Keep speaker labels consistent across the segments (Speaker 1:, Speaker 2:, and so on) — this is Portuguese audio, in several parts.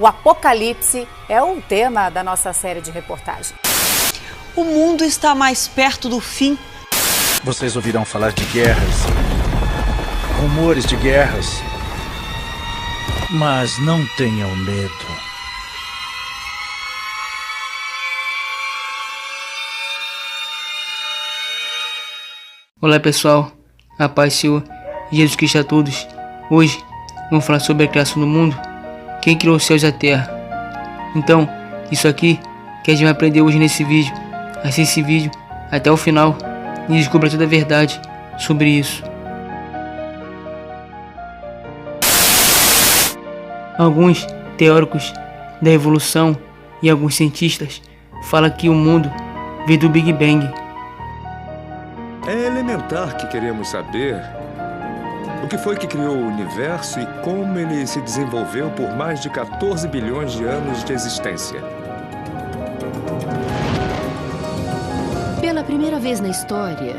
Speaker 1: O apocalipse é o tema da nossa série de reportagem.
Speaker 2: O mundo está mais perto do fim.
Speaker 3: Vocês ouvirão falar de guerras, rumores de guerras, mas não tenham medo.
Speaker 4: Olá pessoal, a paz do Senhor Jesus Cristo a todos. Hoje vamos falar sobre a criação do mundo, quem criou os céus e a terra. Então, isso aqui que a gente vai aprender hoje nesse vídeo. Assista esse vídeo até o final e descubra toda a verdade sobre isso. Alguns teóricos da evolução e alguns cientistas falam que o mundo veio do Big Bang.
Speaker 5: É elementar que queremos saber o que foi que criou o universo e como ele se desenvolveu por mais de 14 bilhões de anos de existência.
Speaker 6: Pela primeira vez na história,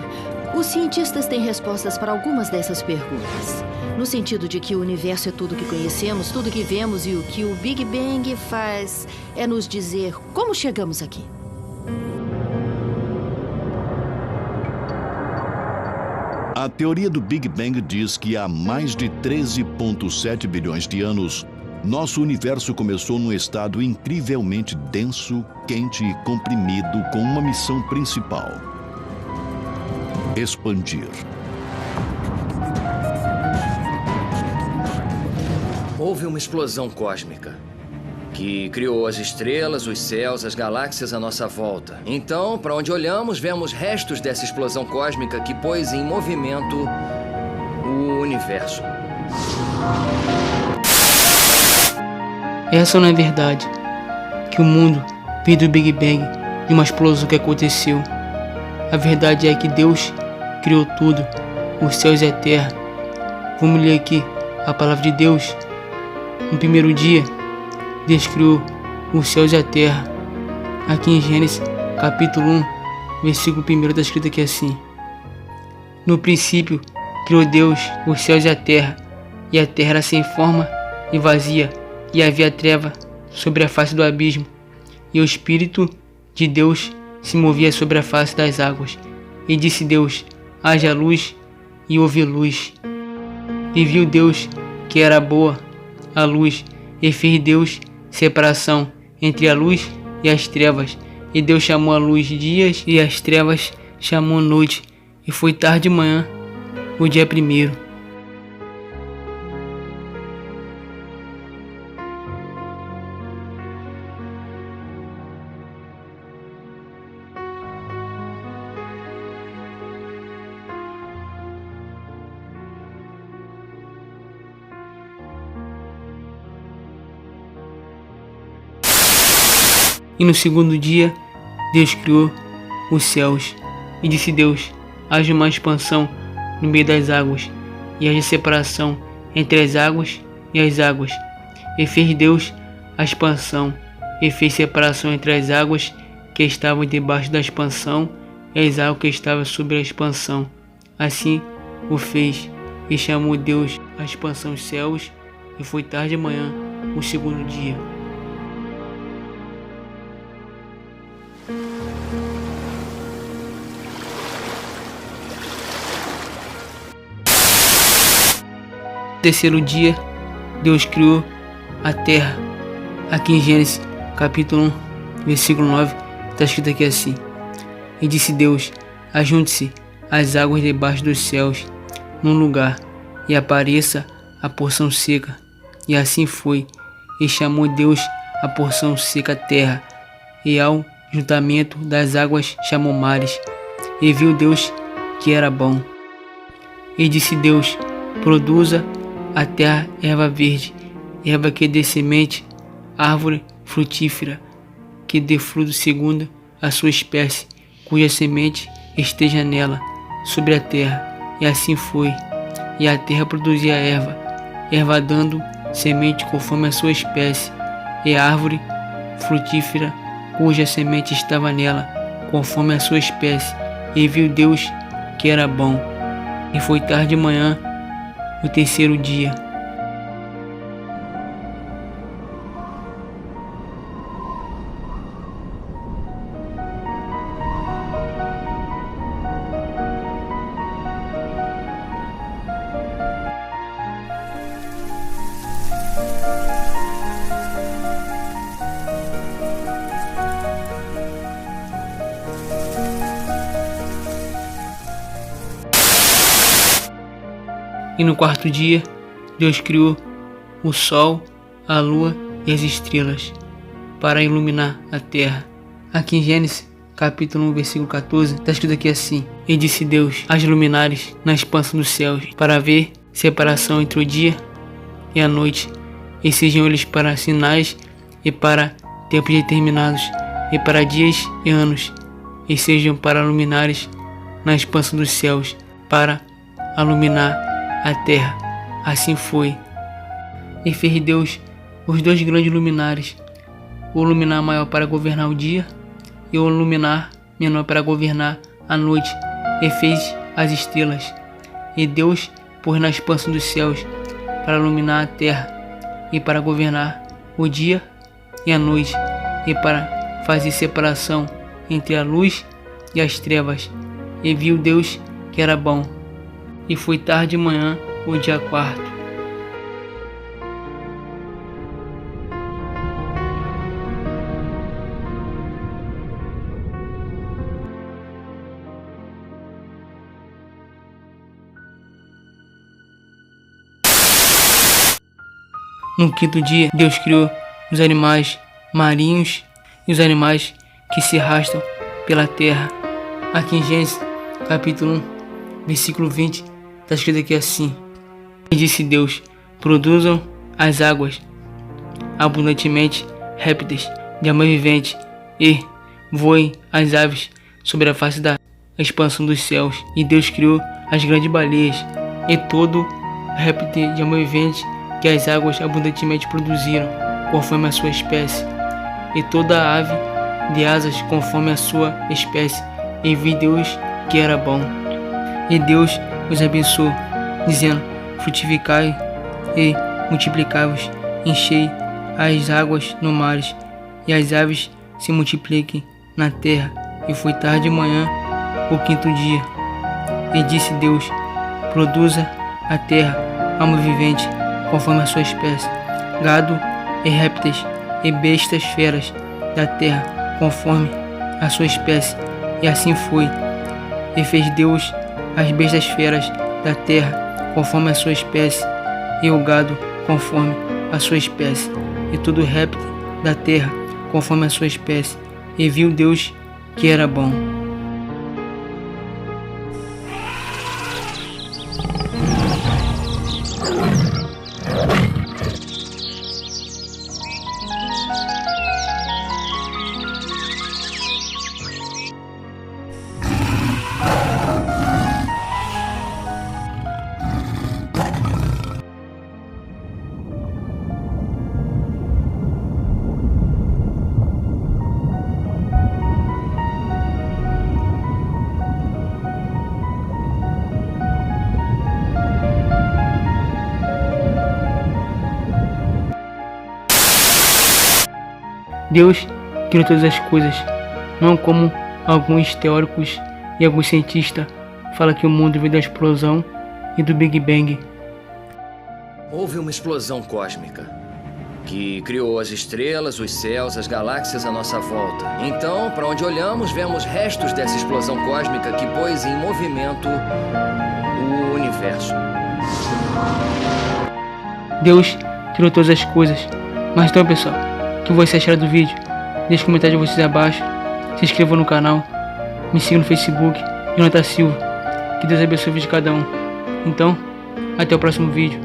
Speaker 6: os cientistas têm respostas para algumas dessas perguntas. No sentido de que o universo é tudo que conhecemos, tudo que vemos, e o que o Big Bang faz é nos dizer como chegamos aqui.
Speaker 7: A teoria do Big Bang diz que há mais de 13,7 bilhões de anos, nosso universo começou num estado incrivelmente denso, quente e comprimido, com uma missão principal: expandir.
Speaker 8: Houve uma explosão cósmica que criou as estrelas, os céus, as galáxias à nossa volta. Então, para onde olhamos, vemos restos dessa explosão cósmica que pôs em movimento o universo.
Speaker 4: Essa não é verdade, que o mundo veio do Big Bang, de uma explosão que aconteceu. A verdade é que Deus criou tudo, os céus e a terra. Vamos ler aqui a palavra de Deus. No primeiro dia, Deus criou os céus e a terra. Aqui em Gênesis, capítulo 1, versículo 1, está escrito aqui assim: No princípio, criou Deus os céus e a terra era sem forma e vazia, e havia treva sobre a face do abismo, e o Espírito de Deus se movia sobre a face das águas. E disse Deus: haja luz, e houve luz. E viu Deus que era boa a luz, e fez Deus separação entre a luz e as trevas. E Deus chamou a luz dias e as trevas chamou noite. E foi tarde de manhã, o dia primeiro. E no segundo dia, Deus criou os céus. E disse Deus: haja uma expansão no meio das águas, e haja separação entre as águas e as águas. E fez Deus a expansão, e fez separação entre as águas que estavam debaixo da expansão e as águas que estavam sobre a expansão. Assim o fez, e chamou Deus a expansão os céus. E foi tarde de manhã, o segundo dia. Terceiro dia, Deus criou a terra. Aqui em Gênesis, capítulo 1, versículo 9, está escrito aqui assim: E disse Deus: ajunte-se as águas debaixo dos céus num lugar, e apareça a porção seca. E assim foi. E chamou Deus a porção seca terra, e ao juntamento das águas chamou mares. E viu Deus que era bom. E disse Deus: produza a terra erva verde, erva que dê semente, árvore frutífera, que dê fruto segundo a sua espécie, cuja semente esteja nela, sobre a terra. E assim foi. E a terra produzia erva, erva dando semente conforme a sua espécie, e a árvore frutífera, cuja semente estava nela, conforme a sua espécie. E viu Deus que era bom. E foi tarde de manhã, o terceiro dia. E no quarto dia, Deus criou o sol, a lua e as estrelas para iluminar a terra. Aqui em Gênesis, capítulo 1, versículo 14, está escrito aqui assim: E disse Deus às luminares na expansão dos céus, para haver separação entre o dia e a noite, e sejam eles para sinais e para tempos determinados, e para dias e anos, e sejam para luminares na expansão dos céus, para iluminar a terra. Assim foi. E fez Deus os dois grandes luminares, o luminar maior para governar o dia, e o luminar menor para governar a noite, e fez as estrelas. E Deus pôs na expansão dos céus para iluminar a terra, e para governar o dia e a noite, e para fazer separação entre a luz e as trevas. E viu Deus que era bom. E foi tarde de manhã o dia quarto. No quinto dia, Deus criou os animais marinhos e os animais que se arrastam pela terra. Aqui em Gênesis, capítulo 1, versículo 20, está escrito aqui assim: E disse Deus: Produzam as águas abundantemente répteis de alma vivente, e voem as aves sobre a face da expansão dos céus. E Deus criou as grandes baleias e todo réptil de alma vivente que as águas abundantemente produziram, conforme a sua espécie, e toda a ave de asas conforme a sua espécie. E viu Deus que era bom. E Deus os abençoou, dizendo: Frutificai e multiplicai-vos, enchei as águas no mares, e as aves se multipliquem na terra. E foi tarde de manhã o quinto dia. E disse Deus: Produza a terra alma vivente, conforme a sua espécie, gado e répteis e bestas feras da terra, conforme a sua espécie. E assim foi. E fez Deus as bestas feras da terra, conforme a sua espécie, e o gado, conforme a sua espécie, e todo réptil da terra, conforme a sua espécie. E viu Deus que era bom. Deus criou todas as coisas, não como alguns teóricos e alguns cientistas falam que o mundo veio da explosão e do Big Bang.
Speaker 8: Houve uma explosão cósmica que criou as estrelas, os céus, as galáxias à nossa volta. Então, para onde olhamos, vemos restos dessa explosão cósmica que pôs em movimento o universo.
Speaker 4: Deus criou todas as coisas. Mas então, pessoal, o que vocês acharam do vídeo? Deixe um comentário de vocês abaixo. Se inscrevam no canal. Me sigam no Facebook, Jonathan Silva. Que Deus abençoe o vídeo de cada um. Então, até o próximo vídeo.